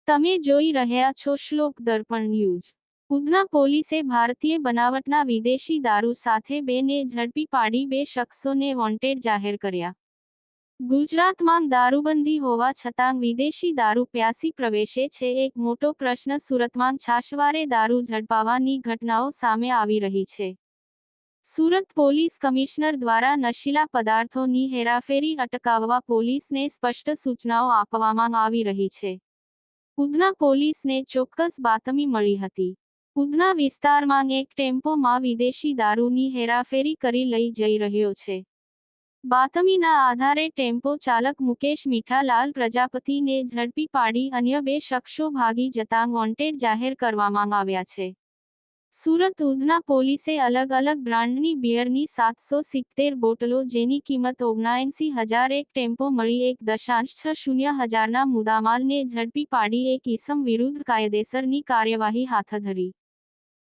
તમે જોઈ રહ્યા છો શ્લોક દર્પણ ન્યૂઝ. ઉધના પોલીસે ભારતીય બનાવટના વિદેશી દારૂ સાથે બેને ઝડપી પાડી 2 શખ્સોને વોન્ટેડ જાહેર કર્યા. ગુજરાતમાં દારૂબંધી હોવા છતાં વિદેશી દારૂ પ્યાસી પ્રવેશે છે. એક મોટો પ્રશ્ન સુરતમાં છાશવારે દારૂ ઝડપાવાની ઘટનાઓ સામે આવી રહી છે. સુરત પોલીસ કમિશનર દ્વારા નશીલા પદાર્થોની હેરાફેરી અટકાવવા પોલીસને સ્પષ્ટ સૂચનાઓ આપવામાં આવી રહી છે. ઉધના પોલીસને ચોક્કસ બાતમી મળી હતી. ઉધના વિસ્તારમાં એક ટેમ્પોમાં વિદેશી દારૂની હેરાફેરી કરી લઈ જઈ રહ્યો છે. બાતમીના આધારે ટેમ્પો ચાલક મુકેશ મીઠાલાલ પ્રજાપતિને ઝડપી પાડી અન્ય 2 શખ્સો ભાગી જતાં વોન્ટેડ જાહેર કરવામાં આવ્યા છે. સુરત ઉધના પોલીસે અલગ અલગ બ્રાન્ડની બિયરની 770 બોટલો જેની કિંમત 79,000 એક ટેમ્પો મળી 1.60 હજારના મુદ્દામાલને ઝડપી પાડી એક ઈસમ વિરુદ્ધ કાયદેસરની કાર્યવાહી હાથ ધરી.